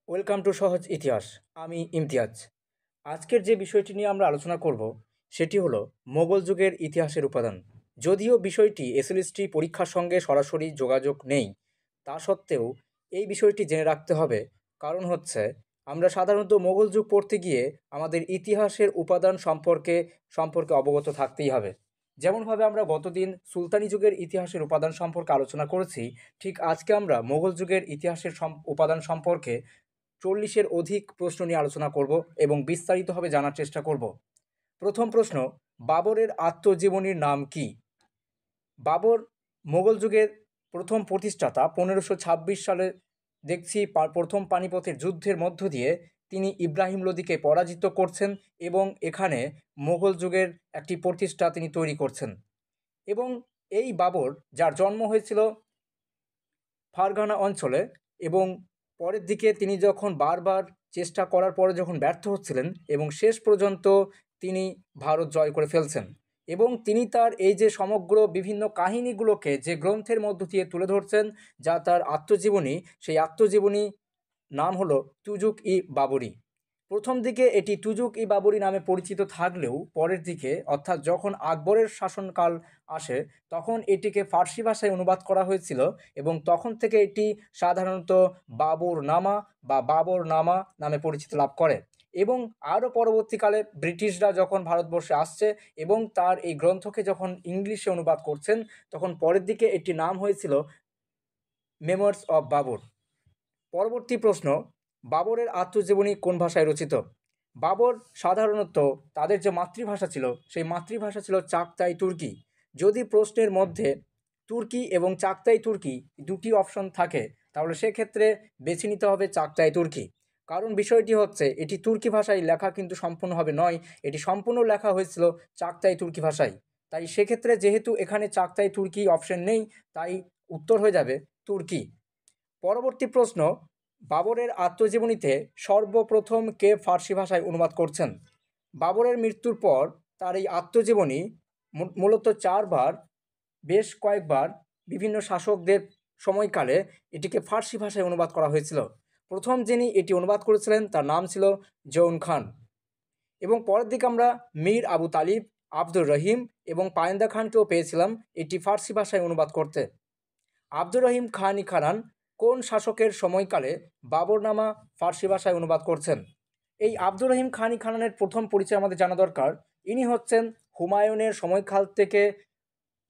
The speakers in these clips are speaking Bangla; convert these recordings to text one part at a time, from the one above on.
ওয়েলকাম টু সহজ ইতিহাস। আমি ইমতিয়াজ। আজকের যে বিষয়টি নিয়ে আমরা আলোচনা করব সেটি হলো মোগল যুগের ইতিহাসের উপাদান। যদিও বিষয়টি এসএলএসটি পরীক্ষার সঙ্গে সরাসরি যোগাযোগ নেই, তা সত্ত্বেও এই বিষয়টি জেনে রাখতে হবে। কারণ হচ্ছে আমরা সাধারণত মোগল যুগ পড়তে গিয়ে আমাদের ইতিহাসের উপাদান সম্পর্কে অবগত থাকতেই হবে। যেমনভাবে আমরা গতদিন সুলতানি যুগের ইতিহাসের উপাদান সম্পর্কে আলোচনা করেছি, ঠিক আজকে আমরা মোগল যুগের ইতিহাসের উপাদান সম্পর্কে 40-এর অধিক প্রশ্ন নিয়ে আলোচনা করব এবং বিস্তারিতভাবে জানার চেষ্টা করব। প্রথম প্রশ্ন, বাবরের আত্মজীবনীর নাম কি? বাবর মোগল যুগের প্রথম প্রতিষ্ঠাতা। 1526 সালে দেখছি প্রথম পানিপথের যুদ্ধের মধ্য দিয়ে তিনি ইব্রাহিম লোদিকে পরাজিত করছেন এবং এখানে মোগল যুগের একটি প্রতিষ্ঠা তিনি তৈরি করছেন। এবং এই বাবর, যার জন্ম হয়েছিল ফারগানা অঞ্চলে, এবং পরের দিকে তিনি যখন বারবার চেষ্টা করার পরে যখন ব্যর্থ হচ্ছিলেন এবং শেষ পর্যন্ত তিনি ভারত জয় করে ফেলছেন, এবং তিনি তার এই যে সমগ্র বিভিন্ন কাহিনীগুলোকে যে গ্রন্থের মধ্য দিয়ে তুলে ধরছেন, যা তার আত্মজীবনী, সেই আত্মজীবনী নাম হলো তুজুক ই বাবরি। প্রথম দিকে এটি তুজুক ই বাবরি নামে পরিচিত থাকলেও পরের দিকে, অর্থাৎ যখন আকবরের শাসনকাল আসে, তখন এটিকে ফার্সি ভাষায় অনুবাদ করা হয়েছিল এবং তখন থেকে এটি সাধারণত বাবর নামা বা বাবর নামা নামে পরিচিত লাভ করে। এবং আরও পরবর্তীকালে ব্রিটিশরা যখন ভারতবর্ষে আসছে এবং তার এই গ্রন্থকে যখন ইংলিশে অনুবাদ করছেন, তখন পরের দিকে এটির নাম হয়েছিল মেমোয়ার্স অফ বাবর। পরবর্তী প্রশ্ন, বাবরের আত্মজীবনী কোন ভাষায় রচিত? বাবর সাধারণত তাদের যে মাতৃভাষা ছিল, সেই মাতৃভাষা ছিল চাগতাই তুর্কি। যদি প্রশ্নের মধ্যে তুর্কি এবং চাগতাই তুর্কি দুটি অপশন থাকে, তাহলে সেক্ষেত্রে বেছে নিতে হবে চাগতাই তুর্কি। কারণ বিষয়টি হচ্ছে এটি তুর্কি ভাষায় লেখা কিন্তু সম্পূর্ণভাবে নয়, এটি সম্পূর্ণ লেখা হয়েছিল চাগতাই তুর্কি ভাষায়। তাই সেক্ষেত্রে যেহেতু এখানে চাগতাই তুর্কি অপশন নেই, তাই উত্তর হয়ে যাবে তুর্কি। পরবর্তী প্রশ্ন, বাবরের আত্মজীবনীতে সর্বপ্রথম কে ফার্সি ভাষায় অনুবাদ করছেন? বাবরের মৃত্যুর পর তার এই আত্মজীবনী মূলত বেশ কয়েকবার বিভিন্ন শাসকদের সময়কালে এটিকে ফার্সি ভাষায় অনুবাদ করা হয়েছিল। প্রথম যিনি এটি অনুবাদ করেছিলেন তার নাম ছিল জৌন খান, এবং পরের দিকে আমরা মীর আবু তালিব, আব্দুর রহিম এবং পায়েন্দা খানকেও পেয়েছিলাম এটি ফার্সি ভাষায় অনুবাদ করতে। আব্দুর রহিম খান-ই খানান কোন শাসকের সময়কালে বাবরনামা ফার্সি ভাষায় অনুবাদ করছেন? এই আব্দুর রহিম খান-ই খানানের প্রথম পরিচয় আমাদের জানা দরকার। ইনি হচ্ছেন হুমায়ুনের সময়কাল থেকে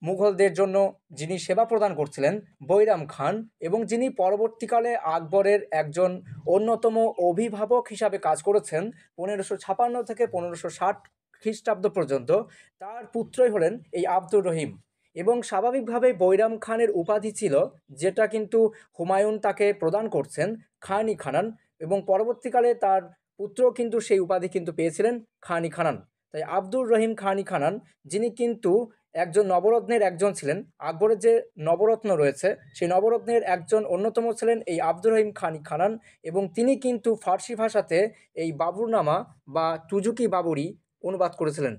মুঘলদের জন্য যিনি সেবা প্রদান করছিলেন, বৈরাম খান, এবং যিনি পরবর্তীকালে আকবরের একজন অন্যতম অভিভাবক হিসাবে কাজ করেছেন 1556 থেকে 1560 খ্রিস্টাব্দ পর্যন্ত। তার পুত্রই হলেন এই আব্দুর রহিম। এবং স্বাভাবিকভাবেই বৈরাম খানের উপাধি ছিল, যেটা কিন্তু হুমায়ুন তাকে প্রদান করছেন, খান-ই খানান, এবং পরবর্তীকালে তার পুত্র কিন্তু সেই উপাধি কিন্তু পেয়েছিলেন খান-ই খানান। তাই আব্দুর রহিম খান-ই খানান, যিনি কিন্তু একজন নবরত্নের একজন ছিলেন, আকবরের যে নবরত্ন রয়েছে সেই নবরত্নের একজন অন্যতম ছিলেন এই আব্দুর রহিম খান-ই খানান, এবং তিনি কিন্তু ফার্সি ভাষাতে এই বাবরনামা বা তুজুকি বাবরি অনুবাদ করেছিলেন।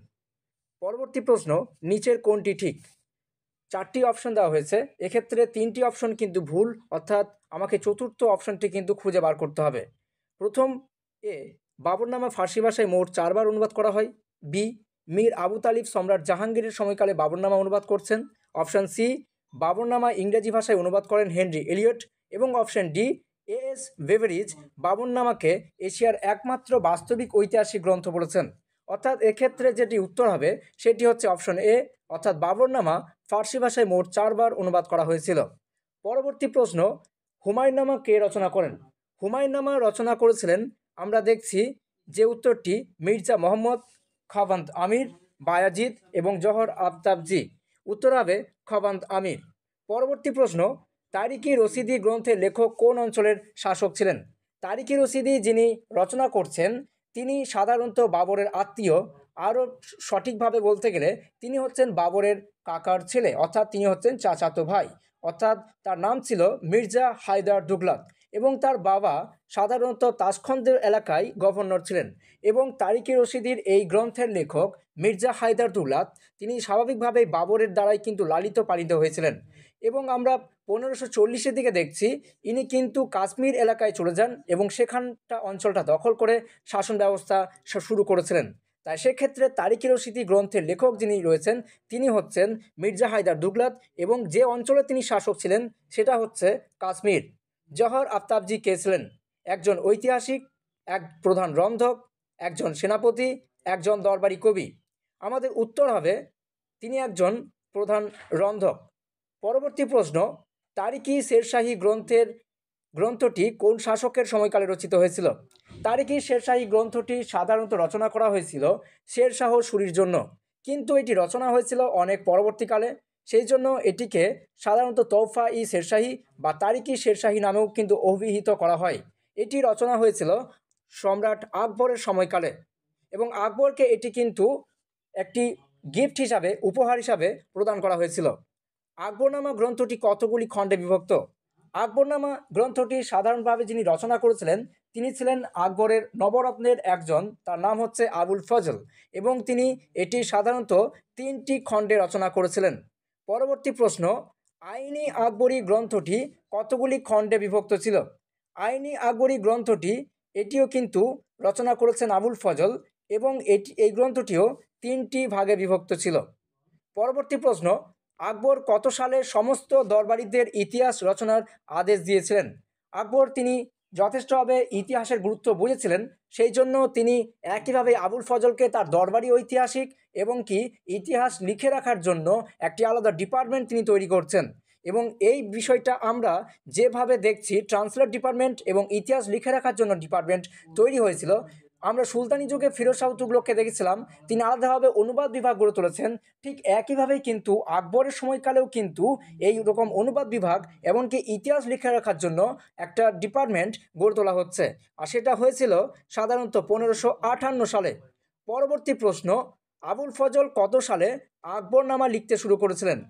পরবর্তী প্রশ্ন, নিচের কোনটি ঠিক? 4টি অপশন দেওয়া হয়েছে, এক্ষেত্রে 3টি অপশন কিন্তু ভুল, অর্থাৎ আমাকে চতুর্থ অপশনটি কিন্তু খুঁজে বার করতে হবে। প্রথম এ, বাবরনামা ফার্সি ভাষায় মোট 4বার অনুবাদ করা হয়। বি, মীর আবু তালিব সম্রাট জাহাঙ্গীরের সময়কালে বাবরনামা অনুবাদ করছেন। অপশন সি, বাবরনামা ইংরেজি ভাষায় অনুবাদ করেন হেনরি এলিয়ট। এবং অপশন ডি, এএস বেভারিজ বাবরনামাকে এশিয়ার একমাত্র বাস্তবিক ঐতিহাসিক গ্রন্থ বলেছেন। অর্থাৎ এক্ষেত্রে যেটি উত্তর হবে সেটি হচ্ছে অপশন এ, অর্থাৎ বাবরনামা ফার্সি ভাষায় মোট 4বার অনুবাদ করা হয়েছিল। পরবর্তী প্রশ্ন, হুমায়ুননামা কে রচনা করেন? হুমায়ুননামা রচনা করেছিলেন, আমরা দেখছি যে উত্তরটি মির্জা মোহাম্মদ, খাবান্ত আমির, বায়াজিদ এবং জহর আফতাবজি। উত্তর হবে খাবান্ত আমির। পরবর্তী প্রশ্ন, তারিক-ই রশিদি গ্রন্থের লেখক কোন অঞ্চলের শাসক ছিলেন? তারিক-ই রশিদি যিনি রচনা করছেন, তিনি সাধারণত বাবরের আত্মীয়। আরও সঠিকভাবে বলতে গেলে তিনি হচ্ছেন বাবরের কাকার ছেলে, অর্থাৎ তিনি হচ্ছেন চাচাতো ভাই। অর্থাৎ তার নাম ছিল মির্জা হায়দার দুগলত, এবং তার বাবা সাধারণত তাশখন্দের এলাকায় গভর্নর ছিলেন। এবং তারিক-ই রশিদির এই গ্রন্থের লেখক মির্জা হায়দার দুগলত, তিনি স্বাভাবিকভাবেই বাবরের দ্বারাই কিন্তু লালিত পালিত হয়েছিলেন। এবং আমরা 1540-এর দিকে দেখছি ইনি কিন্তু কাশ্মীর এলাকায় চলে যান এবং সেখানটা অঞ্চলটা দখল করে শাসন ব্যবস্থা শুরু করেছিলেন। তাই সেক্ষেত্রে তারিখ-ই-রশিদি গ্রন্থের লেখক যিনি রয়েছেন তিনি হচ্ছেন মির্জা হায়দার দুগলাত এবং যে অঞ্চলে তিনি শাসক ছিলেন সেটা হচ্ছে কাশ্মীর। জহর আফতাবজি কে ছিলেন? একজন ঐতিহাসিক, এক প্রধান রন্ধক, একজন সেনাপতি, একজন দরবারি কবি। আমাদের উত্তর হবে তিনি একজন প্রধান রন্ধক। পরবর্তী প্রশ্ন, তারিখ-ই শেরশাহী গ্রন্থটি কোন শাসকের সময়কালে রচিত হয়েছিল? তারিখ-ই শেরশাহী গ্রন্থটি সাধারণত রচনা করা হয়েছিল শেরশাহ সূরির জন্য, কিন্তু এটি রচনা হয়েছিল অনেক পরবর্তীকালে। সেই জন্য এটিকে সাধারণত তোহফা-ই শেরশাহী বা তারিখ-ই শেরশাহী নামেও কিন্তু অভিহিত করা হয়। এটি রচনা হয়েছিল সম্রাট আকবরের সময়কালে এবং আকবরকে এটি কিন্তু একটি গিফট হিসাবে, উপহার হিসাবে প্রদান করা হয়েছিল। আকবরনামা গ্রন্থটি কতগুলি খণ্ডে বিভক্ত? আকবরনামা গ্রন্থটি সাধারণভাবে যিনি রচনা করেছিলেন তিনি ছিলেন আকবরের নবরত্নের একজন, তার নাম হচ্ছে আবুল ফজল, এবং তিনি এটি সাধারণত 3টি খণ্ডে রচনা করেছিলেন। পরবর্তী প্রশ্ন, আইনি আকবরী গ্রন্থটি কতগুলি খণ্ডে বিভক্ত ছিল? আইনি আকবরী গ্রন্থটি এটিও কিন্তু রচনা করেছেন আবুল ফজল এবং এই গ্রন্থটিও 3টি ভাগে বিভক্ত ছিল। পরবর্তী প্রশ্ন, আকবর কত সালে সমস্ত দরবারিদের ইতিহাস রচনার আদেশ দিয়েছিলেন? আকবর তিনি যথেষ্টভাবে ইতিহাসের গুরুত্ব বুঝেছিলেন, সেই জন্য তিনি একইভাবে আবুল ফজলকে তার দরবারি ঐতিহাসিক এবং কি ইতিহাস লিখে রাখার জন্য একটি আলাদা ডিপার্টমেন্ট তিনি তৈরি করছেন। এবং এই বিষয়টা আমরা যেভাবে দেখছি ট্রান্সলেট ডিপার্টমেন্ট এবং ইতিহাস লিখে রাখার জন্য ডিপার্টমেন্ট তৈরি হয়েছিল, আমরা সুলতানি যুগে ফিরোজ শাহ তুগলককে দেখেছিলাম তিনি আলাদাভাবে অনুবাদ বিভাগ গড়ে তুলেছেন। ঠিক একইভাবেই কিন্তু আকবরের সময়কালেও কিন্তু এই রকম অনুবাদ বিভাগ এমনকি ইতিহাস লিখে রাখার জন্য একটা ডিপার্টমেন্ট গড়ে তোলা হচ্ছে, আর সেটা হয়েছিল সাধারণত 1558 সালে। পরবর্তী প্রশ্ন, আবুল ফজল কত সালে আকবরনামা লিখতে শুরু করেছিলেন?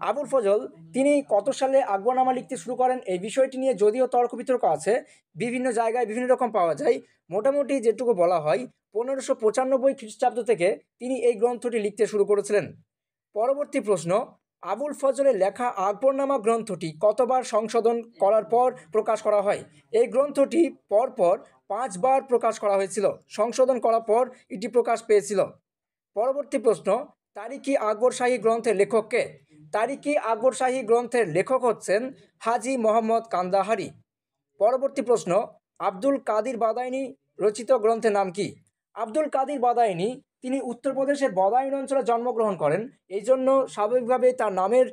আবুল ফজল তিনি কত সালে আকবরনামা লিখতে শুরু করেন এই বিষয়টি নিয়ে যদিও তর্ক বিতর্ক আছে, বিভিন্ন জায়গায় বিভিন্ন রকম পাওয়া যায়। মোটামুটি যেটুকু বলা হয় 1595 খ্রিস্টাব্দ থেকে তিনি এই গ্রন্থটি লিখতে শুরু করেছিলেন। পরবর্তী প্রশ্ন, আবুল ফজলের লেখা আকবরনামা গ্রন্থটি কতবার সংশোধন করার পর প্রকাশ করা হয়? এই গ্রন্থটি পরপর 5 বার প্রকাশ করা হয়েছিল, সংশোধন করার পর এটি প্রকাশ পেয়েছিল। পরবর্তী প্রশ্ন, তারিখ-ই আকবর শাহী গ্রন্থের লেখক কে? তারিখ-ই আকবর শাহী গ্রন্থের লেখক হচ্ছেন হাজি মোহাম্মদ কান্দাহারি। পরবর্তী প্রশ্ন, আব্দুল কাদির বাদাইনি রচিত গ্রন্থের নাম কি? আব্দুল কাদির বাদাইনি তিনি উত্তরপ্রদেশের বদায়ুন অঞ্চলে জন্মগ্রহণ করেন, এই জন্য স্বাভাবিকভাবে তার নামের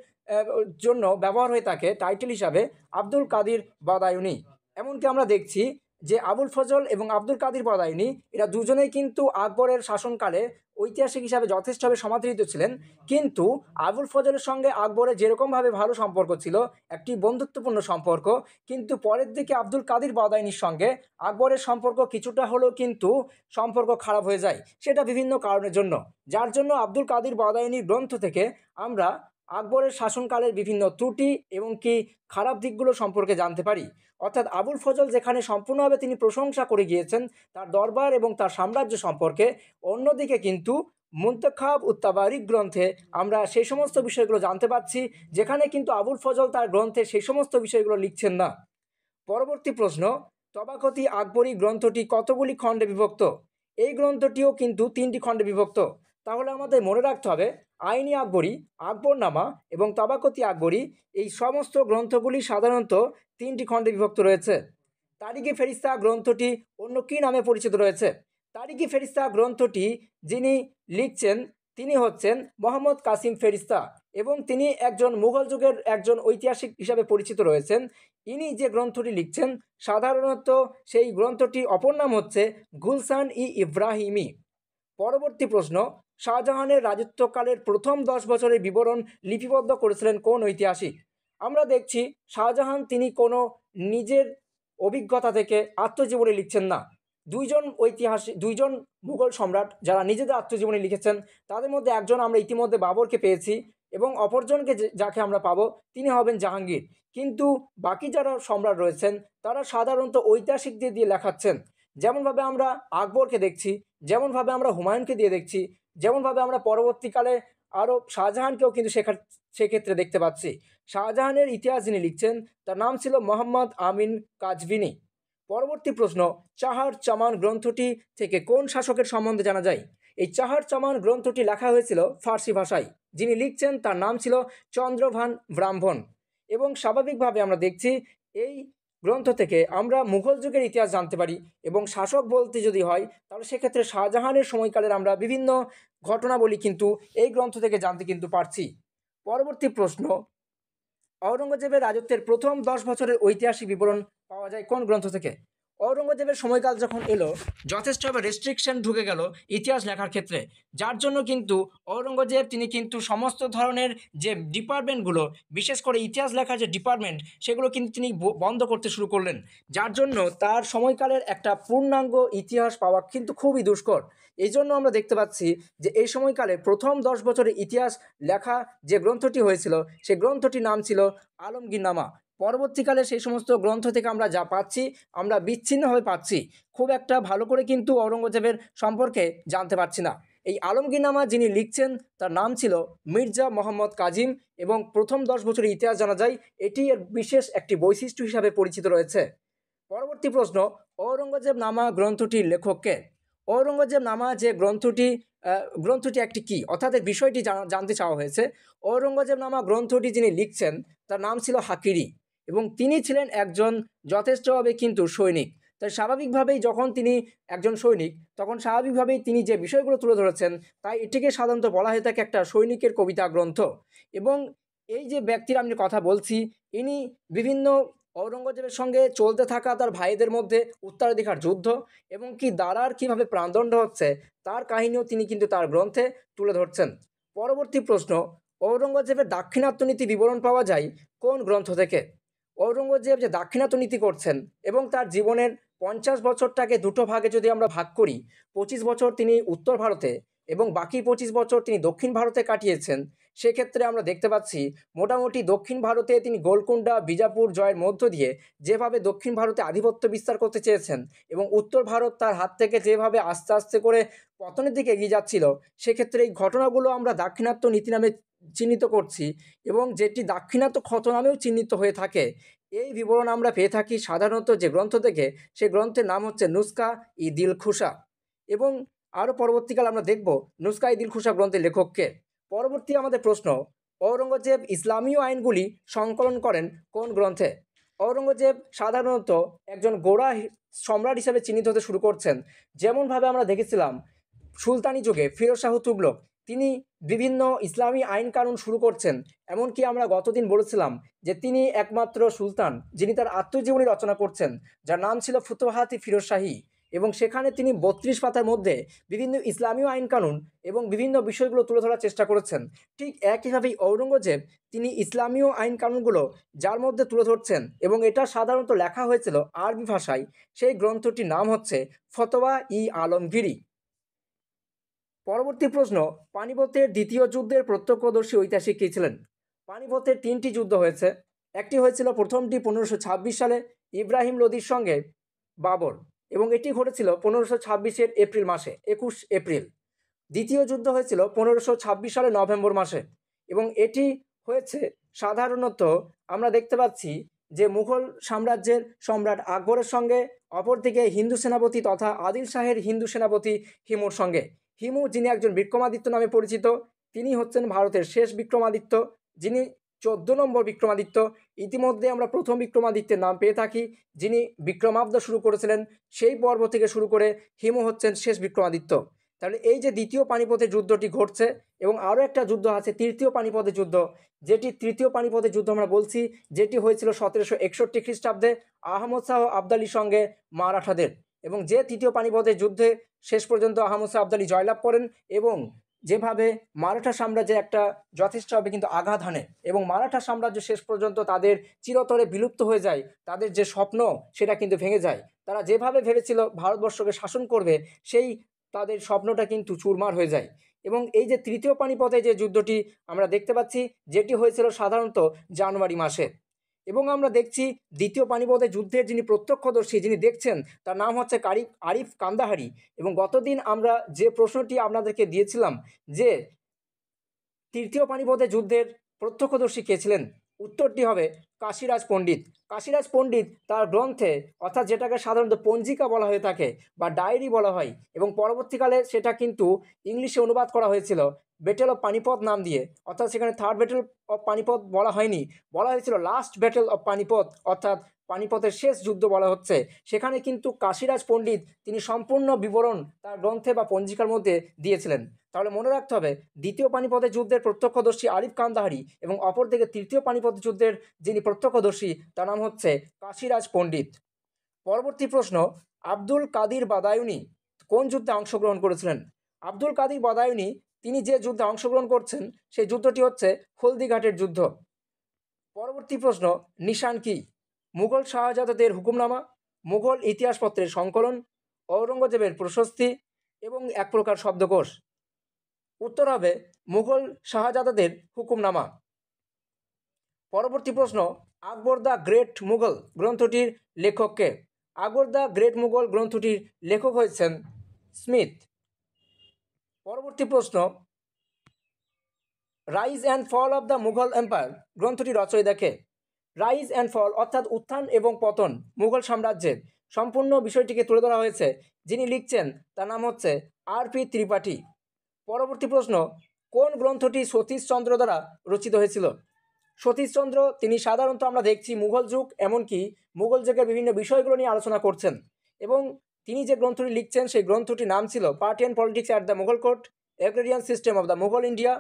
জন্য ব্যবহার হয়ে থাকে টাইটেল হিসাবে আব্দুল কাদির বাদায়ুনি। এমনকি আমরা দেখছি যে আবুল ফজল এবং আব্দুল কাদির বাদায়ুনি এরা দুজনেই কিন্তু আকবরের শাসনকালে ঐতিহাসিক হিসাবে যথেষ্টভাবে সমাদৃত ছিলেন, কিন্তু আবুল ফজলের সঙ্গে আকবরের যেরকমভাবে ভালো সম্পর্ক ছিল, একটি বন্ধুত্বপূর্ণ সম্পর্ক, কিন্তু পরের দিকে আব্দুল কাদির বাদায়নির সঙ্গে আকবরের সম্পর্ক কিছুটা হলেও কিন্তু সম্পর্ক খারাপ হয়ে যায়, সেটা বিভিন্ন কারণের জন্য, যার জন্য আব্দুল কাদির বাদায়নির গ্রন্থ থেকে আমরা আকবরের শাসনকালের বিভিন্ন ত্রুটি এবং কি খারাপ দিকগুলো সম্পর্কে জানতে পারি। অর্থাৎ আবুল ফজল যেখানে সম্পূর্ণভাবে তিনি প্রশংসা করে গিয়েছেন তার দরবার এবং তার সাম্রাজ্য সম্পর্কে, অন্যদিকে কিন্তু মুনতাখাব উত-তাবারিক গ্রন্থে আমরা সেই সমস্ত বিষয়গুলো জানতে পাচ্ছি যেখানে কিন্তু আবুল ফজল তার গ্রন্থে সেই সমস্ত বিষয়গুলো লিখছেন না। পরবর্তী প্রশ্ন, তবাকতি আকবরী গ্রন্থটি কতগুলি খণ্ডে বিভক্ত? এই গ্রন্থটিও কিন্তু 3টি খণ্ডে বিভক্ত। তাহলে আমাদের মনে রাখতে হবে আইনি আকবরী, আকবরনামা এবং তবাকতি আকবরী এই সমস্ত গ্রন্থগুলি সাধারণত 3টি খণ্ডে বিভক্ত রয়েছে। তারিখ-ই ফেরিস্তা গ্রন্থটি অন্য কী নামে পরিচিত রয়েছে? তারিখ-ই ফেরিস্তা গ্রন্থটি যিনি লিখছেন তিনি হচ্ছেন মোহাম্মদ কাসিম ফেরিস্তা এবং তিনি একজন মুঘল যুগের একজন ঐতিহাসিক হিসাবে পরিচিত রয়েছেন। ইনি যে গ্রন্থটি লিখছেন সাধারণত সেই গ্রন্থটি অপর নাম হচ্ছে গুলশান-ই-ইব্রাহিমি। পরবর্তী প্রশ্ন, শাহজাহানের রাজত্বকালের প্রথম 10 বছরের বিবরণ লিপিবদ্ধ করেছিলেন কোন ঐতিহাসিক? আমরা দেখছি শাহজাহান তিনি কোনো নিজের অভিজ্ঞতা থেকে আত্মজীবনী লিখছেন না। দুইজন মুঘল সম্রাট যারা নিজেদের আত্মজীবনী লিখেছেন তাদের মধ্যে একজন আমরা ইতিমধ্যে বাবরকে পেয়েছি এবং অপরজনকে যাকে আমরা পাবো তিনি হবেন জাহাঙ্গীর, কিন্তু বাকি যারা সম্রাট রয়েছেন তারা সাধারণত ঐতিহাসিকদের দিয়ে লেখাচ্ছেন। যেমনভাবে আমরা আকবরকে দেখছি, যেমনভাবে আমরা হুমায়ুনকে দিয়ে দেখছি, যেমনভাবে আমরা পরবর্তীকালে আরও শাহজাহানকেও কিন্তু সেক্ষেত্রে দেখতে পাচ্ছি। শাহজাহানের ইতিহাস যিনি লিখছেন তার নাম ছিল মোহাম্মদ আমিন কাজভিনি। পরবর্তী প্রশ্ন, চাহার চামান গ্রন্থটি থেকে কোন শাসকের সম্বন্ধে জানা যায়? এই চাহার চামান গ্রন্থটি লেখা হয়েছিল ফার্সি ভাষায়। যিনি লিখছেন তার নাম ছিল চন্দ্রভান ব্রাহ্মণ। এবং স্বাভাবিকভাবে আমরা দেখছি এই গ্রন্থ থেকে আমরা মুঘল যুগের ইতিহাস জানতে পারি। এবং শাসক বলতে যদি হয় তাহলে সেক্ষেত্রে শাহজাহানের সময়কালের আমরা বিভিন্ন ঘটনাবলী কিন্তু এই গ্রন্থ থেকে জানতে কিন্তু পারছি। পরবর্তী প্রশ্ন, ঔরঙ্গজেবের রাজত্বের প্রথম 10 বছরের ঐতিহাসিক বিবরণ পাওয়া যায় কোন গ্রন্থ থেকে? ঔরঙ্গজেবের সময়কাল যখন এলো যথেষ্টভাবে রেস্ট্রিকশন ঢুকে গেল ইতিহাস লেখার ক্ষেত্রে, যার জন্য কিন্তু ঔরঙ্গজেব তিনি কিন্তু সমস্ত ধরনের যে ডিপার্টমেন্টগুলো, বিশেষ করে ইতিহাস লেখার যে ডিপার্টমেন্ট, সেগুলো কিন্তু তিনি বন্ধ করতে শুরু করলেন, যার জন্য তার সময়কালের একটা পূর্ণাঙ্গ ইতিহাস পাওয়া কিন্তু খুবই দুষ্কর। এই জন্য আমরা দেখতে পাচ্ছি যে এই সময়কালে প্রথম 10 বছরের ইতিহাস লেখা যে গ্রন্থটি হয়েছিল সেই গ্রন্থটির নাম ছিল আলমগীরনামা। পরবর্তীকালে সেই সমস্ত গ্রন্থ থেকে আমরা যা পাচ্ছি আমরা বিচ্ছিন্নভাবে পাচ্ছি, খুব একটা ভালো করে কিন্তু ঔরঙ্গজেবের সম্পর্কে জানতে পারছি না। এই আলমগীরনামা যিনি লিখছেন তার নাম ছিল মির্জা মোহাম্মদ কাজিম এবং প্রথম 10 বছরের ইতিহাস জানা যায়, এটি এর বিশেষ একটি বৈশিষ্ট্য হিসাবে পরিচিত রয়েছে। পরবর্তী প্রশ্ন, ঔরঙ্গজেব নামা গ্রন্থটির লেখক কে? ঔরঙ্গজেব নামা যে গ্রন্থটি একটি কী, অর্থাৎ এর বিষয়টি জানতে চাওয়া হয়েছে। ঔরঙ্গজেব নামা গ্রন্থটি যিনি লিখছেন তার নাম ছিল হাকিরি এবং তিনি ছিলেন একজন যথেষ্টভাবে কিন্তু সৈনিক। তাই স্বাভাবিকভাবেই যখন তিনি একজন সৈনিক তখন স্বাভাবিকভাবেই তিনি যে বিষয়গুলো তুলে ধরেছেন তাই এটিকে সাধারণত বলা হয়ে থাকে একটা সৈনিকের কবিতা গ্রন্থ। এবং এই যে ব্যক্তির আমি কথা বলছি ইনি বিভিন্ন ঔরঙ্গজেবের সঙ্গে চলতে থাকা তার ভাইদের মধ্যে উত্তরাধিকার যুদ্ধ এবং কি দারার কীভাবে প্রাণদণ্ড হচ্ছে তার কাহিনীও তিনি কিন্তু তার গ্রন্থে তুলে ধরছেন। পরবর্তী প্রশ্ন, ঔরঙ্গজেবের দাক্ষিণাত্য নীতি বিবরণ পাওয়া যায় কোন গ্রন্থ থেকে? ঔরঙ্গজেব যে দাক্ষিণাত্য নীতি করছেন এবং তার জীবনের 50 বছরটাকে দুটো ভাগে যদি আমরা ভাগ করি, 25 বছর তিনি উত্তর ভারতে এবং বাকি 25 বছর তিনি দক্ষিণ ভারতে কাটিয়েছেন, সেক্ষেত্রে আমরা দেখতে পাচ্ছি মোটামুটি দক্ষিণ ভারতে তিনি গোলকুন্ডা বিজাপুর জয়ের মধ্য দিয়ে যেভাবে দক্ষিণ ভারতে আধিপত্য বিস্তার করতে চেয়েছেন এবং উত্তর ভারত তার হাত থেকে যেভাবে আস্তে আস্তে করে পতনের দিকে এগিয়ে যাচ্ছিল, সেক্ষেত্রে এই ঘটনাগুলো আমরা দাক্ষিণাত্য নীতি নামে চিহ্নিত করছি এবং যেটি দাক্ষিণাত্য ক্ষত নামেও চিহ্নিত হয়ে থাকে। এই বিবরণ আমরা পেয়ে থাকি সাধারণত যে গ্রন্থ থেকে, সেই গ্রন্থের নাম হচ্ছে নুসখা ই দিলখুশা। এবং আরও পরবর্তীকাল আমরা দেখব নুসখা ই দিলখুশা গ্রন্থের লেখককে। পরবর্তী আমাদের প্রশ্ন, ঔরঙ্গজেব ইসলামীয় আইনগুলি সংকলন করেন কোন গ্রন্থে? ঔরঙ্গজেব সাধারণত একজন গোঁড়া সম্রাট হিসেবে চিহ্নিত হতে শুরু করছেন। যেমনভাবে আমরা দেখেছিলাম সুলতানি যুগে ফিরোজ শাহ তুগলক তিনি বিভিন্ন ইসলামী আইন কানুন শুরু করছেন, এমনকি আমরা গতদিন বলেছিলাম যে তিনি একমাত্র সুলতান যিনি তার আত্মজীবনী রচনা করছেন যার নাম ছিল ফুতুহাত-ই ফিরোজ শাহী এবং সেখানে তিনি 32 পাতার মধ্যে বিভিন্ন ইসলামীয় আইন কানুন এবং বিভিন্ন বিষয়গুলো তুলে ধরার চেষ্টা করেছেন। ঠিক একইভাবেই ঔরঙ্গজেব তিনি ইসলামীয় আইন কানুনগুলো যার মধ্যে তুলে ধরছেন এবং এটা সাধারণত লেখা হয়েছিল আরবি ভাষায়, সেই গ্রন্থটির নাম হচ্ছে ফতোয়া-ই আলমগীরি। পরবর্তী প্রশ্ন, পানিপথের দ্বিতীয় যুদ্ধের প্রত্যক্ষদর্শী ঐতিহাসিক কে ছিলেন? পানিপথের 3টি যুদ্ধ হয়েছে। একটি হয়েছিল প্রথমটি 1526 সালে ইব্রাহিম লোদির সঙ্গে বাবর এবং এটি ঘটেছিল 1526-এর এপ্রিল মাসে, 21 এপ্রিল। দ্বিতীয় যুদ্ধ হয়েছিল 1526 সালে নভেম্বর মাসে এবং এটি হয়েছে সাধারণত আমরা দেখতে পাচ্ছি যে মুঘল সাম্রাজ্যের সম্রাট আকবরের সঙ্গে, অপরদিকে হিন্দু সেনাপতি তথা আদিল শাহের হিন্দু সেনাপতি হিমুর সঙ্গে। হিমু যিনি একজন বিক্রমাদিত্য নামে পরিচিত, তিনি হচ্ছেন ভারতের শেষ বিক্রমাদিত্য, যিনি 14 নম্বর বিক্রমাদিত্য। ইতিমধ্যে আমরা প্রথম বিক্রমাদিত্যের নাম পেয়ে থাকি যিনি বিক্রমাব্দ শুরু করেছিলেন, সেই পর্ব থেকে শুরু করে হিমু হচ্ছেন শেষ বিক্রমাদিত্য। তাহলে এই যে দ্বিতীয় পানিপথের যুদ্ধটি ঘটছে এবং আরও একটা যুদ্ধ আছে তৃতীয় পানিপথের যুদ্ধ, যেটি তৃতীয় পানিপথের যুদ্ধ আমরা বলছি, যেটি হয়েছিল 1761 খ্রিস্টাব্দে আহমদ শাহ আবদালির সঙ্গে মারাঠাদের এবং যে তৃতীয় পানিপথের যুদ্ধে শেষ পর্যন্ত আহমদ শাহ আবদালি জয়লাভ করেন এবং যেভাবে মারাঠা সাম্রাজ্যে একটা যথেষ্টভাবে কিন্তু আঘাত হানে এবং মারাঠা সাম্রাজ্য শেষ পর্যন্ত তাদের চিরতরে বিলুপ্ত হয়ে যায়, তাদের যে স্বপ্ন সেটা কিন্তু ভেঙে যায়। তারা যেভাবে ভেবেছিল ভারতবর্ষকে শাসন করবে সেই তাদের স্বপ্নটা কিন্তু চুরমার হয়ে যায়। এবং এই যে তৃতীয় পানিপথে যে যুদ্ধটি আমরা দেখতে পাচ্ছি যেটি হয়েছিল সাধারণত জানুয়ারি মাসে এবং আমরা দেখছি দ্বিতীয় পানিপথের যুদ্ধের যিনি প্রত্যক্ষদর্শী যিনি দেখছেন তার নাম হচ্ছে আরিফ কান্দাহারি। এবং গতদিন আমরা যে প্রশ্নটি আপনাদেরকে দিয়েছিলাম যে তৃতীয় পানিপথের যুদ্ধের প্রত্যক্ষদর্শী কে ছিলেন? উত্তরটি হবে কাশিরাজ পণ্ডিত। কাশিরাজ পণ্ডিত তার গ্রন্থে, অর্থাৎ যেটাকে সাধারণত পঞ্জিকা বলা হয়ে থাকে বা ডায়েরি বলা হয়, এবং পরবর্তীকালে সেটা কিন্তু ইংলিশে অনুবাদ করা হয়েছিল ব্যাটেল অফ পানিপথ নাম দিয়ে। অর্থাৎ সেখানে থার্ড ব্যাটেল অফ পানিপথ বলা হয়নি, বলা হয়েছিল লাস্ট ব্যাটেল অফ পানিপথ, অর্থাৎ পানিপথের শেষ যুদ্ধ বলা হচ্ছে। সেখানে কিন্তু কাশিরাজ পণ্ডিত তিনি সম্পূর্ণ বিবরণ তার গ্রন্থে বা পঞ্জিকার মধ্যে দিয়েছিলেন। তাহলে মনে রাখতে হবে, দ্বিতীয় পানিপথের যুদ্ধের প্রত্যক্ষদর্শী আরিফ কান্দাহারি এবং অপরদিকে তৃতীয় পানিপথ যুদ্ধের যিনি প্রত্যক্ষদর্শী তার নাম হচ্ছে কাশিরাজ পণ্ডিত। পরবর্তী প্রশ্ন, আব্দুল কাদির বাদায়ুনি কোন যুদ্ধে অংশগ্রহণ করেছিলেন? আব্দুল কাদির বাদায়ুনি তিনি যে যুদ্ধে অংশগ্রহণ করছেন সেই যুদ্ধটি হচ্ছে হলদিঘাটের যুদ্ধ। পরবর্তী প্রশ্ন, নিশান কি? মুঘল শাহজাদাদের হুকুমনামা, মুঘল ইতিহাসপত্রের সংকলন, ঔরঙ্গজেবের প্রশস্তি এবং এক প্রকার শব্দকোষ। উত্তর হবে মুঘল শাহজাদাদের হুকুমনামা। পরবর্তী প্রশ্ন, আকবর দ্য গ্রেট মুঘল গ্রন্থটির লেখককে? আকবর দ্য গ্রেট মুঘল গ্রন্থটির লেখক হয়েছেন স্মিথ। পরবর্তী প্রশ্ন, rise and fall of the Mughal empire গ্রন্থটি রচয়িতা কে? রাইজ অ্যান্ড ফল অর্থাৎ উত্থান এবং পতন মুঘল সাম্রাজ্যের সম্পূর্ণ বিষয়টিকে তুলে ধরা হয়েছে, যিনি লিখছেন তার নাম হচ্ছে আর.পি. ত্রিপাঠী। পরবর্তী প্রশ্ন, কোন গ্রন্থটি সতীশচন্দ্র দ্বারা রচিত হয়েছিল? সতীশচন্দ্র তিনি সাধারণত আমরা দেখছি মুঘল যুগ, এমনকি মুঘল যুগের বিভিন্ন বিষয়গুলো নিয়ে আলোচনা করছেন, এবং তিনি যে গ্রন্থটি লিখছেন সেই গ্রন্থটির নাম ছিল party and politics at the Mughal court, agrarian system of the Mughal India,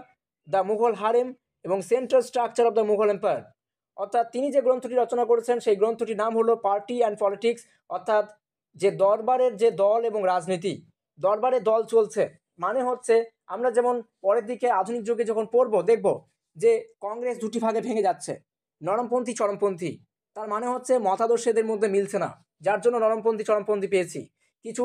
the Mughal harem এবং central structure of the Mughal empire. অর্থাৎ তিনি যে গ্রন্থটি রচনা করেছেন সেই গ্রন্থটির নাম হলো পার্টি অ্যান্ড পলিটিক্স, অর্থাৎ যে দরবারের যে দল এবং রাজনীতি, দরবারে দল চলছে, মানে হচ্ছে আমরা যেমন পরের দিকে আধুনিক যুগে যখন পড়ব দেখব যে কংগ্রেস দুটি ভাগে ভেঙে যাচ্ছে, নরমপন্থী চরমপন্থী। তার মানে হচ্ছে মতাদর্শেদের মধ্যে মিলছে না, যার জন্য নরমপন্থী চরমপন্থী পেয়েছি, কিছু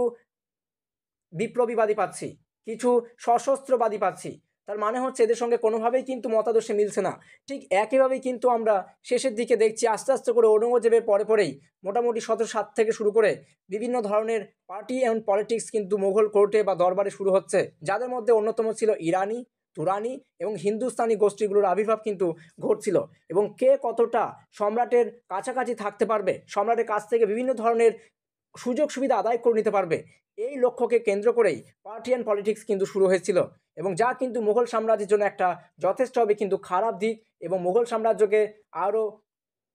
বিপ্লবীবাদী পাচ্ছি, কিছু সশস্ত্রবাদী পাচ্ছি। তার মানে হচ্ছে এদের সঙ্গে কোনোভাবেই কিন্তু মতাদর্শে মিলছে না। ঠিক একইভাবেই কিন্তু আমরা শেষের দিকে দেখছি আস্তে আস্তে করে ঔরঙ্গজেবের পরেই মোটামুটি 1707 থেকে শুরু করে বিভিন্ন ধরনের পার্টি অ্যান্ড পলিটিক্স কিন্তু মুঘল কোর্টে বা দরবারে শুরু হচ্ছে, যাদের মধ্যে অন্যতম ছিল ইরানি, তুরানি এবং হিন্দুস্তানি গোষ্ঠীগুলোর আবির্ভাব কিন্তু ঘটছিল। এবং কে কতটা সম্রাটের কাছাকাছি থাকতে পারবে, সম্রাটের কাছ থেকে বিভিন্ন ধরনের সুযোগ সুবিধা আদায় করে নিতে পারবে, এই লক্ষ্যকে কেন্দ্র করেই পার্টি অ্যান্ড পলিটিক্স কিন্তু শুরু হয়েছিল, এবং যা কিন্তু মুঘল সাম্রাজ্যের জন্য একটা যথেষ্টভাবে কিন্তু খারাপ দিক এবং মুঘল সাম্রাজ্যকে আরও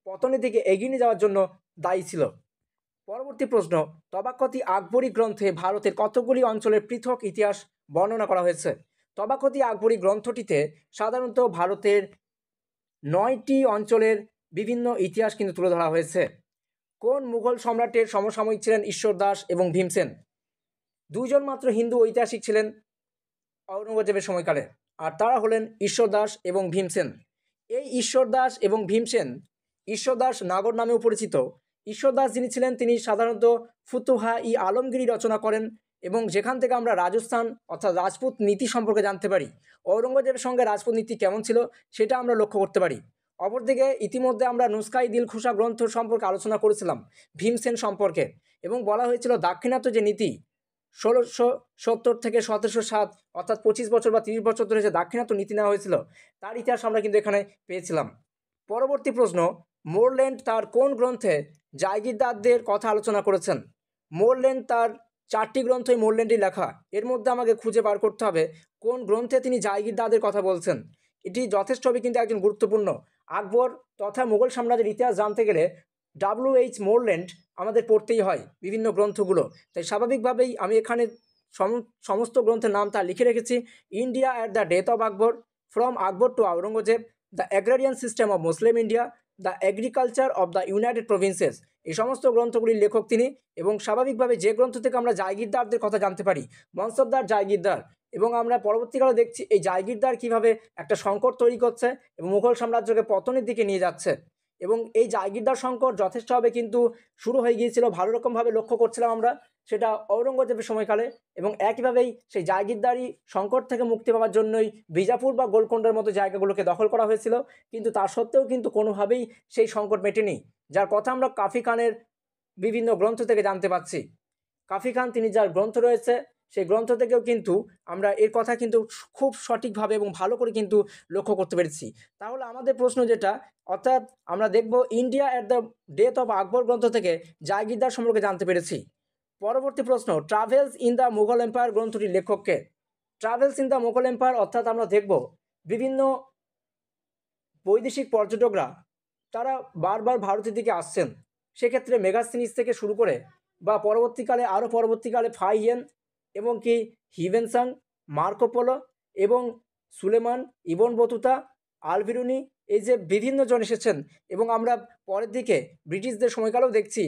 পতনের দিকে এগিয়ে নিয়ে যাওয়ার জন্য দায়ী ছিল। পরবর্তী প্রশ্ন, তবাকতি আকবরী গ্রন্থে ভারতের কতগুলি অঞ্চলের পৃথক ইতিহাস বর্ণনা করা হয়েছে? তবাকতি আকবরী গ্রন্থটিতে সাধারণত ভারতের 9টি অঞ্চলের বিভিন্ন ইতিহাস কিন্তু তুলে ধরা হয়েছে। কোন মুঘল সম্রাটের সমসাময়িক ছিলেন ঈশ্বর দাস এবং ভীমসেন? দুইজন মাত্র হিন্দু ঐতিহাসিক ছিলেন ঔরঙ্গজেবের সময়কালে, আর তারা হলেন ঈশ্বর দাস এবং ভীমসেন। এই ঈশ্বর দাস এবং ভীমসেন, ঈশ্বর দাস নাগর নামেও পরিচিত। ঈশ্বর দাস যিনি ছিলেন তিনি সাধারণত ফুতুহা-ই আলমগীরি রচনা করেন, এবং যেখান থেকে আমরা রাজস্থান অর্থাৎ রাজপুত নীতি সম্পর্কে জানতে পারি, ঔরঙ্গজেবের সঙ্গে রাজপুত নীতি কেমন ছিল সেটা আমরা লক্ষ্য করতে পারি। অপরদিকে ইতিমধ্যে আমরা নুসখাই দিল খুসা গ্রন্থ সম্পর্কে আলোচনা করেছিলাম ভীমসেন সম্পর্কে, এবং বলা হয়েছিল দাক্ষিণাত্য যে নীতি 1670 থেকে 1707, অর্থাৎ 25 বছর বা 30 বছর ধরে যে দাক্ষিণাত্য নীতি নেওয়া হয়েছিল তার ইতিহাস আমরা কিন্তু এখানে পেয়েছিলাম। পরবর্তী প্রশ্ন, মোরল্যান্ড তার কোন গ্রন্থে জায়গিরদারদের কথা আলোচনা করেছেন? মোরল্যান্ড তার 4টি গ্রন্থই মোরল্যান্ডই লেখা, এর মধ্যে আমাকে খুঁজে বার করতে হবে কোন গ্রন্থে তিনি জায়গিরদারদের কথা বলছেন। এটি যথেষ্টভাবে কিন্তু একজন গুরুত্বপূর্ণ। আকবর তথা মুঘল সাম্রাজ্যের ইতিহাস জানতে গেলে W.H. মোরল্যান্ড আমাদের পড়তেই হয় বিভিন্ন গ্রন্থগুলো, তাই স্বাভাবিকভাবেই আমি এখানে সমস্ত গ্রন্থের নাম তা লিখে রেখেছি। India at the death of Akbar, from Akbar to Aurangzeb, the agrarian system of Muslim India, the agriculture of the United Provinces, এই সমস্ত গ্রন্থগুলির লেখক তিনি। এবং স্বাভাবিকভাবে যে গ্রন্থ থেকে আমরা জায়গিরদারদের কথা জানতে পারি, মনসবদার জায়গিরদার, এবং আমরা পরবর্তীকালে দেখছি এই জায়গিরদার কীভাবে একটা সংকট তৈরি করছে এবং মুঘল সাম্রাজ্যকে পতনের দিকে নিয়ে যাচ্ছে। এবং এই জায়গিরদার সংকট যথেষ্টভাবে কিন্তু শুরু হয়ে গিয়েছিল, ভালো রকমভাবে লক্ষ্য করছিলাম আমরা সেটা ঔরঙ্গজেবের সময়কালে, এবং একইভাবেই সেই জায়গিরদারি সংকট থেকে মুক্তি পাওয়ার জন্যই বিজাপুর বা গোলকোন্ডার মতো জায়গাগুলোকে দখল করা হয়েছিল, কিন্তু তা সত্ত্বেও কিন্তু কোনোভাবেই সেই সংকট মেটেনি, যার কথা আমরা কাফি খানের বিভিন্ন গ্রন্থ থেকে জানতে পাচ্ছি। কাফি খান তিনি যার গ্রন্থ রয়েছে সেই গ্রন্থ থেকেও কিন্তু আমরা এর কথা কিন্তু খুব সঠিকভাবে এবং ভালো করে কিন্তু লক্ষ্য করতে পেরেছি। তাহলে আমাদের প্রশ্ন যেটা, অর্থাৎ আমরা দেখব India at the death of Akbar গ্রন্থ থেকে জায়গিরদার সম্পর্কে জানতে পেরেছি। পরবর্তী প্রশ্ন, travels in the Mughal empire গ্রন্থটির লেখককে। Travels in the Mughal empire অর্থাৎ আমরা দেখব বিভিন্ন বৈদেশিক পর্যটকরা তারা বারবার ভারতের দিকে আসছেন। সেক্ষেত্রে মেগাস্তিনিস থেকে শুরু করে বা পরবর্তীকালে ফাইয়েন এবং কি হিভেনসাং, মার্কোপোলো এবং সুলেমান, ইবন বতুতা, আলবিরুনি, এই যে বিভিন্ন জন এসেছেন এবং আমরা পরের দিকে ব্রিটিশদের সময়কালেও দেখছি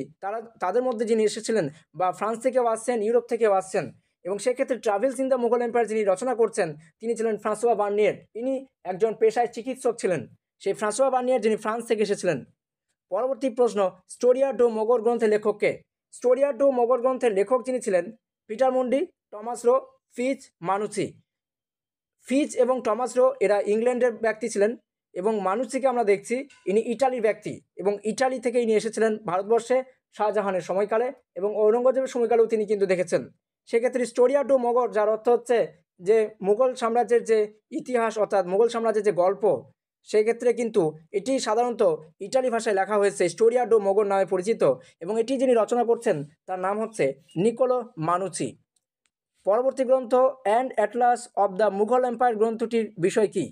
তাদের মধ্যে যিনি এসেছিলেন বা ফ্রান্স থেকেও আসছেন, ইউরোপ থেকেও আসছেন। এবং সেক্ষেত্রে travels in the Mughal empire যিনি রচনা করছেন তিনি ছিলেন ফ্রাঁসোয়া বার্নিয়ের। ইনি একজন পেশায় চিকিৎসক ছিলেন, সেই ফ্রাঁসোয়া বার্নিয়ের যিনি ফ্রান্স থেকে এসেছিলেন। পরবর্তী প্রশ্ন, স্টোরিয়া ডো মোগর গ্রন্থের লেখককে। স্টোরিয়া ডো মোগর গ্রন্থের লেখক যিনি ছিলেন পিটার মুন্ডি, টমাস রো, ফিচ, মানুচি। ফিচ এবং টমাস রো এরা ইংল্যান্ডের ব্যক্তি ছিলেন এবং মানুচিকে আমরা দেখছি ইনি ইটালির ব্যক্তি এবং ইটালি থেকে ইনি এসেছিলেন ভারতবর্ষে শাহজাহানের সময়কালে এবং ঔরঙ্গজেবের সময়কালেও তিনি কিন্তু দেখেছেন। সেক্ষেত্রে স্টোরিয়া ডো মোগর, যার অর্থ হচ্ছে যে মুঘল সাম্রাজ্যের যে ইতিহাস অর্থাৎ মুঘল সাম্রাজ্যের যে গল্প, সেক্ষেত্রে কিন্তু এটি সাধারণত ইটালি ভাষায় লেখা হয়েছে, স্টোরিয়া ডো মোগর নামে পরিচিত এবং এটি যিনি রচনা করছেন তার নাম হচ্ছে নিকোলো মানুচি। পরবর্তী গ্রন্থ, and atlas of the Mughal empire গ্রন্থটির বিষয় কি।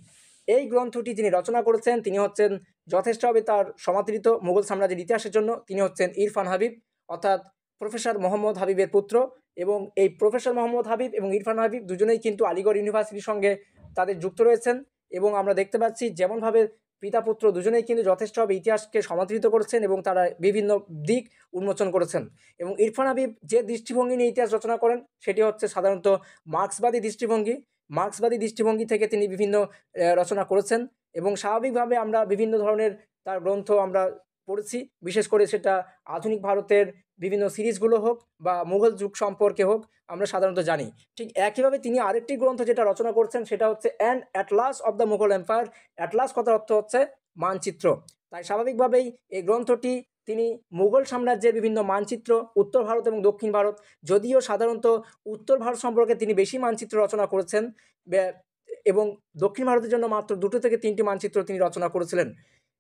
এই গ্রন্থটি যিনি রচনা করেছেন তিনি হচ্ছেন যথেষ্টভাবে তার সমাদৃত মুঘল সাম্রাজ্যের ইতিহাসের জন্য, তিনি হচ্ছেন ইরফান হাবিব অর্থাৎ প্রফেসর মোহাম্মদ হাবিবের পুত্র। এবং এই প্রফেসর মোহাম্মদ হাবিব এবং ইরফান হাবিব দুজনেই কিন্তু আলিগড় ইউনিভার্সিটির সঙ্গে তাদের যুক্ত রয়েছেন এবং আমরা দেখতে পাচ্ছি যেমনভাবে পিতা পুত্র দুজনেই কিন্তু যথেষ্টভাবে ইতিহাসকে সমাদৃত করেছেন এবং তারা বিভিন্ন দিক উন্মোচন করেছেন। এবং ইরফান হাবিব যে দৃষ্টিভঙ্গি নিয়ে ইতিহাস রচনা করেন সেটি হচ্ছে সাধারণত মার্ক্সবাদী দৃষ্টিভঙ্গি। মার্ক্সবাদী দৃষ্টিভঙ্গি থেকে তিনি বিভিন্ন রচনা করেছেন এবং স্বাভাবিকভাবে আমরা বিভিন্ন ধরনের তার গ্রন্থ আমরা পড়েছি, বিশেষ করে সেটা আধুনিক ভারতের বিভিন্ন সিরিজগুলো হোক বা মুঘল যুগ সম্পর্কে হোক আমরা সাধারণত জানি। ঠিক একইভাবে তিনি আরেকটি গ্রন্থ যেটা রচনা করছেন সেটা হচ্ছে an Atlas of the Mughal empire. Atlas কথার অর্থ হচ্ছে মানচিত্র। তাই স্বাভাবিকভাবেই এই গ্রন্থটি তিনি মুঘল সাম্রাজ্যের বিভিন্ন মানচিত্র, উত্তর ভারত এবং দক্ষিণ ভারত, যদিও সাধারণত উত্তর ভারত সম্পর্কে তিনি বেশি মানচিত্র রচনা করেছেন এবং দক্ষিণ ভারতের জন্য মাত্র 2 থেকে 3টি মানচিত্র তিনি রচনা করেছিলেন।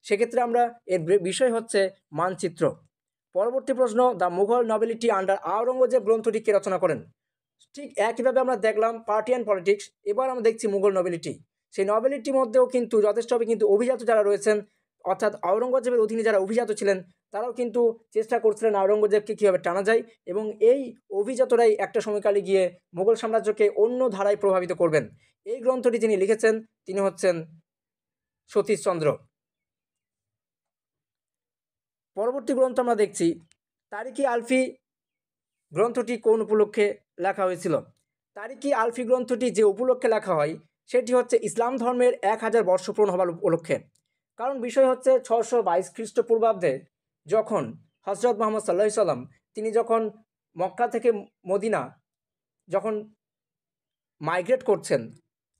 সেক্ষেত্রে আমরা এর বিষয় হচ্ছে মানচিত্র। পরবর্তী প্রশ্ন, দ্য মুঘল নবেলিটি আন্ডার আওরঙ্গজেব গ্রন্থটি কে রচনা করেন। ঠিক একইভাবে আমরা দেখলাম পার্টি অ্যান্ড পলিটিক্স, এবার আমরা দেখছি মুঘল নবেলিটি। সেই নবেলিটির মধ্যেও কিন্তু যথেষ্টভাবে কিন্তু অভিজাত যারা রয়েছেন অর্থাৎ আওরঙ্গজেবের অধীনে যারা অভিজাত ছিলেন তারাও কিন্তু চেষ্টা করছিলেন আওরঙ্গজেবকে কীভাবে টানা যায় এবং এই অভিজাতরাই একটা সময়কালে গিয়ে মুঘল সাম্রাজ্যকে অন্য ধারায় প্রভাবিত করবেন। এই গ্রন্থটি যিনি লিখেছেন তিনি হচ্ছেন সতীশচন্দ্র। পরবর্তী গ্রন্থ আমরা দেখছি তারিকি আলফি গ্রন্থটি কোন উপলক্ষে লেখা হয়েছিল। তারিকি আলফি গ্রন্থটি যে উপলক্ষে লেখা হয় সেটি হচ্ছে ইসলাম ধর্মের 1000 বর্ষ পূরণ হবার উপলক্ষে। কারণ বিষয় হচ্ছে 622 খ্রিস্টপূর্বাব্দে যখন হজরত মোহাম্মদ সাল্লাল্লাহু সাল্লাম তিনি যখন মক্কা থেকে মদিনা যখন মাইগ্রেট করছেন,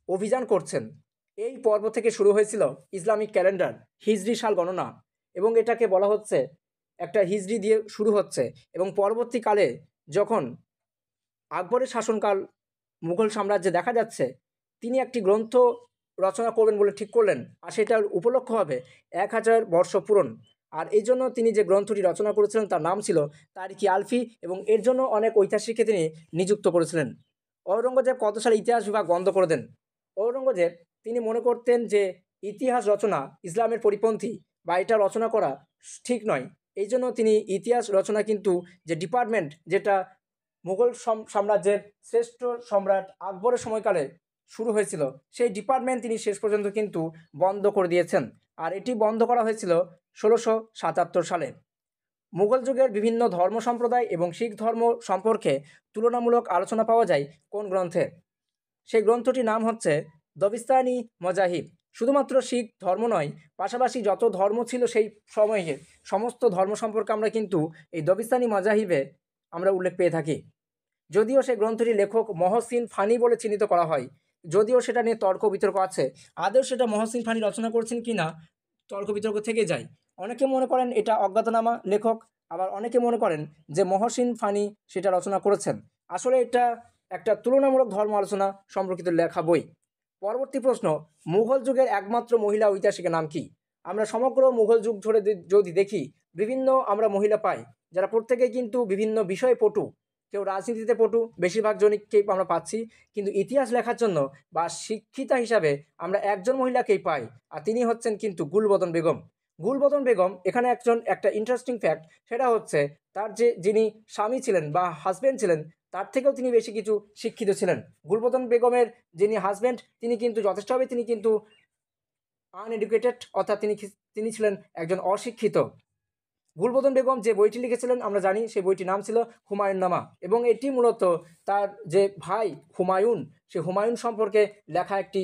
অভিযান করছেন, এই পর্ব থেকে শুরু হয়েছিল ইসলামিক ক্যালেন্ডার, হিজরি সাল গণনা এবং এটাকে বলা হচ্ছে একটা হিজরি দিয়ে শুরু হচ্ছে এবং পরবর্তীকালে যখন আকবরের শাসনকাল মুঘল সাম্রাজ্যে দেখা যাচ্ছে তিনি একটি গ্রন্থ রচনা করবেন বলে ঠিক করলেন আর সেটার উপলক্ষ হবে 1000 বর্ষ পূরণ। আর এই জন্য তিনি যে গ্রন্থটি রচনা করেছিলেন তার নাম ছিল তারিকি আলফি এবং এর জন্য অনেক ঐতিহাসিককে তিনি নিযুক্ত করেছিলেন। ঔরঙ্গজেব কত সালে ইতিহাস বিভাগ বন্ধ করে দেন। ঔরঙ্গজেব তিনি মনে করতেন যে ইতিহাস রচনা ইসলামের পরিপন্থী বা এটা রচনা করা ঠিক নয়, এই জন্য তিনি ইতিহাস রচনা কিন্তু যে ডিপার্টমেন্ট যেটা মুঘল সাম্রাজ্যের শ্রেষ্ঠ সম্রাট আকবরের সময়কালে শুরু হয়েছিল সেই ডিপার্টমেন্ট তিনি শেষ পর্যন্ত কিন্তু বন্ধ করে দিয়েছেন আর এটি বন্ধ করা হয়েছিল 1677 সালে। মুঘল যুগের বিভিন্ন ধর্ম সম্প্রদায় এবং শিখ ধর্ম সম্পর্কে তুলনামূলক আলোচনা পাওয়া যায় কোন গ্রন্থে। সেই গ্রন্থটির নাম হচ্ছে দবিস্তানি মজাহিব। শুধুমাত্র শিখ ধর্ম নয়, পাশাপাশি যত ধর্ম ছিল সেই সময়ে সমস্ত ধর্ম সম্পর্কে আমরা কিন্তু এই দবিস্তানি মজাহিবে আমরা উল্লেখ পেয়ে থাকি। যদিও সেই গ্রন্থটির লেখক মহসিন ফানি বলে চিহ্নিত করা হয়, যদিও সেটা নিয়ে তর্ক বিতর্ক আছে আদৌ সেটা মহসিন ফানি রচনা করছেন কি না তর্ক বিতর্ক থেকে যায়। অনেকে মনে করেন এটা অজ্ঞাতনামা লেখক, আবার অনেকে মনে করেন যে মহসিন ফানি সেটা রচনা করেছেন। আসলে এটা একটা তুলনামূলক ধর্ম আলোচনা সম্পর্কিত লেখা বই। পরবর্তী প্রশ্ন, মুঘল যুগের একমাত্র মহিলা ঐতিহাসিকের নাম কি? আমরা সমগ্র মুঘল যুগ ধরে যদি দেখি, বিভিন্ন আমরা মহিলা পাই যারা প্রত্যেকেই কিন্তু বিভিন্ন বিষয়ে পটু। কেউ রাজনীতিতে পটু, বেশিরভাগ জনকেই আমরা পাচ্ছি, কিন্তু ইতিহাস লেখার জন্য বা শিক্ষিতা হিসাবে আমরা একজন মহিলাকেই পাই, আর তিনি হচ্ছেন কিন্তু গুলবদন বেগম। গুলবদন বেগম এখানে একটা ইন্টারেস্টিং ফ্যাক্ট, সেটা হচ্ছে তার যিনি স্বামী ছিলেন বা হাজব্যান্ড ছিলেন, তার থেকেও তিনি বেশি কিছু শিক্ষিত ছিলেন। গুলবদন বেগমের যিনি হাজব্যান্ড, তিনি কিন্তু যথেষ্টভাবে তিনি কিন্তু আনএডুকেটেড, অর্থাৎ তিনি ছিলেন একজন অশিক্ষিত। গুলবদন বেগম যে বইটি লিখেছিলেন আমরা জানি, সেই বইটির নাম ছিল হুমায়ুন নামা, এবং এটি মূলত তার যে ভাই হুমায়ুন, সে হুমায়ুন সম্পর্কে লেখা একটি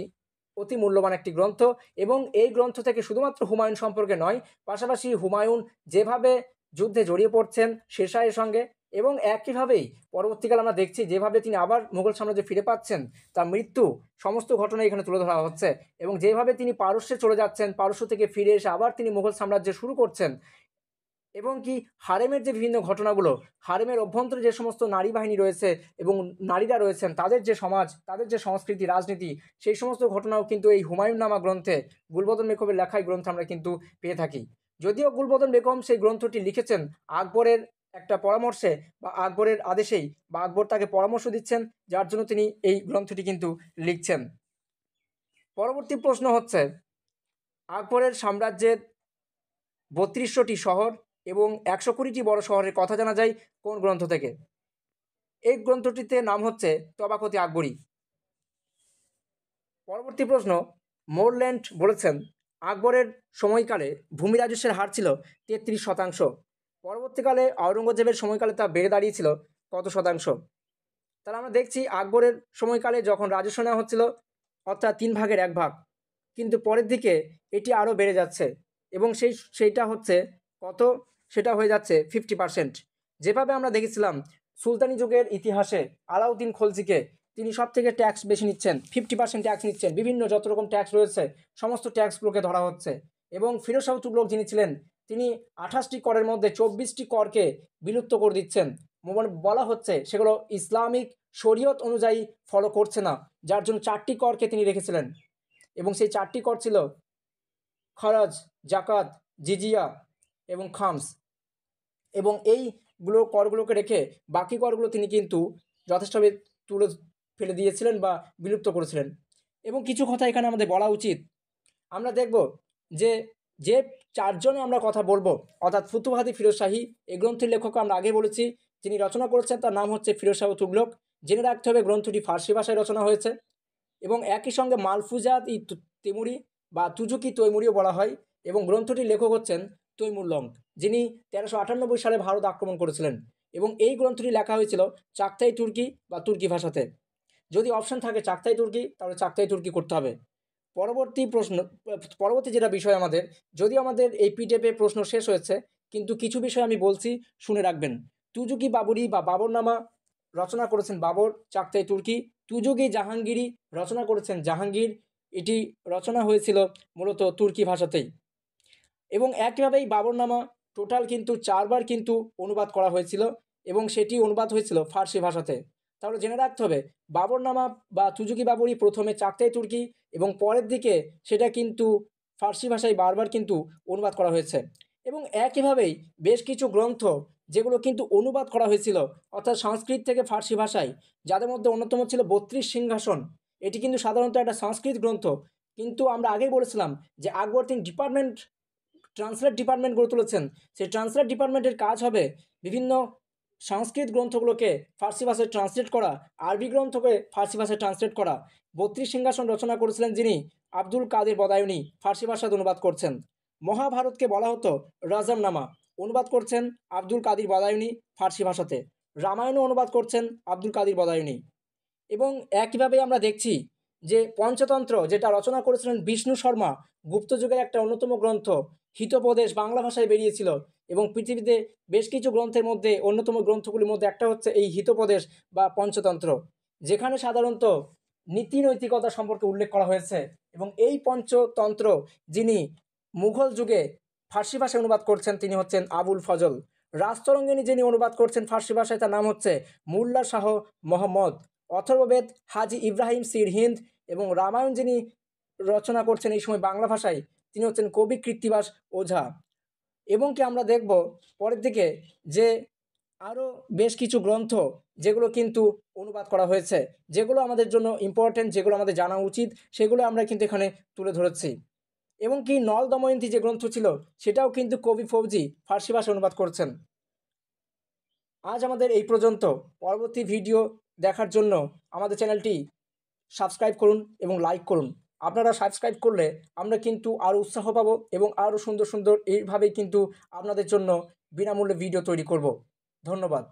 অতি মূল্যবান একটি গ্রন্থ। এবং এই গ্রন্থ থেকে শুধুমাত্র হুমায়ুন সম্পর্কে নয়, পাশাপাশি হুমায়ুন যেভাবে যুদ্ধে জড়িয়ে পড়ছেন শেরশাহের সঙ্গে, এবং একইভাবেই পরবর্তীকালে আমরা দেখছি যেভাবে তিনি আবার মুঘল সাম্রাজ্যে ফিরে পাচ্ছেন, তার মৃত্যু, সমস্ত ঘটনা এখানে তুলে ধরা হচ্ছে। এবং যেভাবে তিনি পারস্যে চলে যাচ্ছেন, পারস্য থেকে ফিরে এসে আবার তিনি মুঘল সাম্রাজ্য শুরু করছেন, এবং কি হারেমের যে বিভিন্ন ঘটনাগুলো, হারেমের অভ্যন্তরে যে সমস্ত নারী বাহিনী রয়েছে এবং নারীরা রয়েছেন, তাদের যে সমাজ, তাদের যে সংস্কৃতি, রাজনীতি, সেই সমস্ত ঘটনাও কিন্তু এই হুমায়ুন নামা গ্রন্থে, গুলবদন বেগমের লেখায় গ্রন্থে আমরা কিন্তু পেয়ে থাকি। যদিও গুলবদন বেগম সেই গ্রন্থটি লিখেছেন আকবরের একটা পরামর্শে বা আকবরের আদেশেই, বা আকবর তাকে পরামর্শ দিচ্ছেন, যার জন্য তিনি এই গ্রন্থটি কিন্তু লিখছেন। পরবর্তী প্রশ্ন হচ্ছে, আকবরের সাম্রাজ্যের ৩২০০টি শহর এবং ১২০টি বড় শহরের কথা জানা যায় কোন গ্রন্থ থেকে? এই গ্রন্থটিতে নাম হচ্ছে তবাকতে আকবরী। পরবর্তী প্রশ্ন, মোরল্যান্ড বলেছেন আকবরের সময়কালে ভূমি রাজস্বের হার ছিল ৩৩%। পরবর্তীকালে আওরঙ্গজেবের সময়কালে তা বেড়ে দাঁড়িয়েছিল কত শতাংশ? তাহলে আমরা দেখছি আকবরের সময়কালে যখন রাজস্ব নেওয়া হচ্ছিল, অর্থাৎ 1/3, কিন্তু পরের দিকে এটি আরও বেড়ে যাচ্ছে, এবং সেইটা হচ্ছে কত? সেটা হয়ে যাচ্ছে 50%। যেভাবে আমরা দেখেছিলাম সুলতানি যুগের ইতিহাসে আলাউদ্দিন খলজিকে, তিনি সব থেকে ট্যাক্স বেশি নিচ্ছেন, 50% ট্যাক্স নিচ্ছেন, বিভিন্ন যত রকম ট্যাক্স রয়েছে সমস্ত ট্যাক্সগুলোকে ধরা হচ্ছে। এবং ফিরোজ শাহ তুগলক যিনি ছিলেন, তিনি 28টি করের মধ্যে 24টি করকে বিলুপ্ত করে দিচ্ছেন। বলা হচ্ছে সেগুলো ইসলামিক শরীয়ত অনুযায়ী ফলো করছে না, যার জন্য 4টি করকে তিনি রেখেছিলেন, এবং সেই 4টি কর ছিল খরচ, জাকাত, জিজিয়া এবং খামস। এবং এইগুলো করগুলোকে রেখে বাকি করগুলো তিনি কিন্তু যথেষ্টভাবে তুলে ফেলে দিয়েছিলেন বা বিলুপ্ত করেছিলেন। এবং কিছু কথা এখানে আমাদের বলা উচিত। আমরা দেখব যে যে 4জনে আমরা কথা বলবো, অর্থাৎ ফুতুহাদি ফিরোজ শাহী, এই গ্রন্থের লেখক আমরা আগে বলেছি, যিনি রচনা করেছেন তার নাম হচ্ছে ফিরোজ শাহ তুগলক। জেনে রাখতে হবে গ্রন্থটি ফার্সি ভাষায় রচনা হয়েছে, এবং একই সঙ্গে মালফুজাত ই তেমুরি বা তুজুকি তৈমুরিও বলা হয়। এবং গ্রন্থটির লেখক হচ্ছেন তৈমুরলঙ্গ, যিনি 1398 সালে ভারত আক্রমণ করেছিলেন, এবং এই গ্রন্থটি লেখা হয়েছিল চাকতাই তুর্কি বা তুর্কি ভাষাতে। যদি অপশন থাকে চাকতাই তুর্কি, তাহলে চাকতাই তুর্কি করতে হবে। পরবর্তী যেটা বিষয় আমাদের, যদি আমাদের এই পিডিএফে প্রশ্ন শেষ হয়েছে, কিন্তু কিছু বিষয় আমি বলছি, শুনে রাখবেন। তুজুকি বাবরি বা বাবরনামা রচনা করেছেন বাবর, চাকতাই তুর্কি। তুজুকি জাহাঙ্গীরি রচনা করেছেন জাহাঙ্গীর, এটি রচনা হয়েছিল মূলত তুর্কি ভাষাতেই। এবং একইভাবেই বাবরনামা টোটাল কিন্তু 4বার কিন্তু অনুবাদ করা হয়েছিল, এবং সেটি অনুবাদ হয়েছিল ফার্সি ভাষাতে। তাহলে জেনে রাখতে হবে বাবরনামা বা তুজুকি বাবরি প্রথমে চাকতাই তুর্কি, এবং পরের দিকে সেটা কিন্তু ফার্সি ভাষায় বারবার কিন্তু অনুবাদ করা হয়েছে। এবং একইভাবেই বেশ কিছু গ্রন্থ যেগুলো কিন্তু অনুবাদ করা হয়েছিল, অর্থাৎ সংস্কৃত থেকে ফার্সি ভাষায়, যাদের মধ্যে অন্যতম ছিল 32 সিংহাসন। এটি কিন্তু সাধারণত একটা সংস্কৃত গ্রন্থ, কিন্তু আমরা আগেই বলেছিলাম যে আকবর তিনি ট্রান্সলেট ডিপার্টমেন্ট গড়ে তুলেছেন। সেই ট্রান্সলেট ডিপার্টমেন্টের কাজ হবে বিভিন্ন সংস্কৃত গ্রন্থগুলোকে ফার্সি ভাষায় ট্রান্সলেট করা, আরবি গ্রন্থকে ফার্সি ভাষায় ট্রান্সলেট করা। 32 সিংহাসন রচনা করেছিলেন যিনি, আব্দুল কাদের বদায়ুনি, ফার্সি ভাষায় অনুবাদ করছেন। মহাভারতকে বলা হতো রাজমনামা, অনুবাদ করছেন আব্দুল কাদির বদায়ুনি ফার্সি ভাষাতে। রামায়ণও অনুবাদ করছেন আব্দুল কাদির বদায়ুনি। এবং একইভাবে আমরা দেখছি যে পঞ্চতন্ত্র, যেটা রচনা করেছিলেন বিষ্ণু শর্মা, গুপ্ত যুগের একটা অন্যতম গ্রন্থ, হিতোপদেশ বাংলা ভাষায় বেরিয়েছিল। এবং পৃথিবীতে বেশ কিছু গ্রন্থের মধ্যে অন্যতম গ্রন্থগুলির মধ্যে একটা হচ্ছে এই হিতোপদেশ বা পঞ্চতন্ত্র, যেখানে সাধারণত নীতি নৈতিকতা সম্পর্কে উল্লেখ করা হয়েছে। এবং এই পঞ্চতন্ত্র যিনি মুঘল যুগে ফার্সি ভাষায় অনুবাদ করছেন, তিনি হচ্ছেন আবুল ফজল। রাজতরঙ্গিনী যিনি অনুবাদ করছেন ফার্সি ভাষায়, তার নাম হচ্ছে মোল্লা শাহ মোহাম্মদ, অথর্ববেদ হাজি ইব্রাহিম সিরহিন্দ এবং রামায়ণ যিনি রচনা করছেন এই সময় বাংলা ভাষায়, তিনি হচ্ছেন কবি কৃত্তিবাস ওঝা। এবং কি আমরা দেখব পরের দিকে যে আরও বেশ কিছু গ্রন্থ যেগুলো কিন্তু অনুবাদ করা হয়েছে, যেগুলো আমাদের জন্য ইম্পর্ট্যান্ট, যেগুলো আমাদের জানা উচিত, সেগুলো আমরা কিন্তু এখানে তুলে ধরেছি। এবং কি নল দময়ন্তী যে গ্রন্থ ছিল সেটাও কিন্তু কবি ফৌজি ফার্সি ভাষায় অনুবাদ করছেন। আজ আমাদের এই পর্যন্ত। পরবর্তী ভিডিও দেখার জন্য আমাদের চ্যানেলটি সাবস্ক্রাইব করুন এবং লাইক করুন। আপনারা সাবস্ক্রাইব করলে আমরা কিন্তু আরও উৎসাহ পাবো এবং আরও সুন্দর সুন্দর এইভাবেই কিন্তু আপনাদের জন্য বিনামূল্যে ভিডিও তৈরি করব। ধন্যবাদ।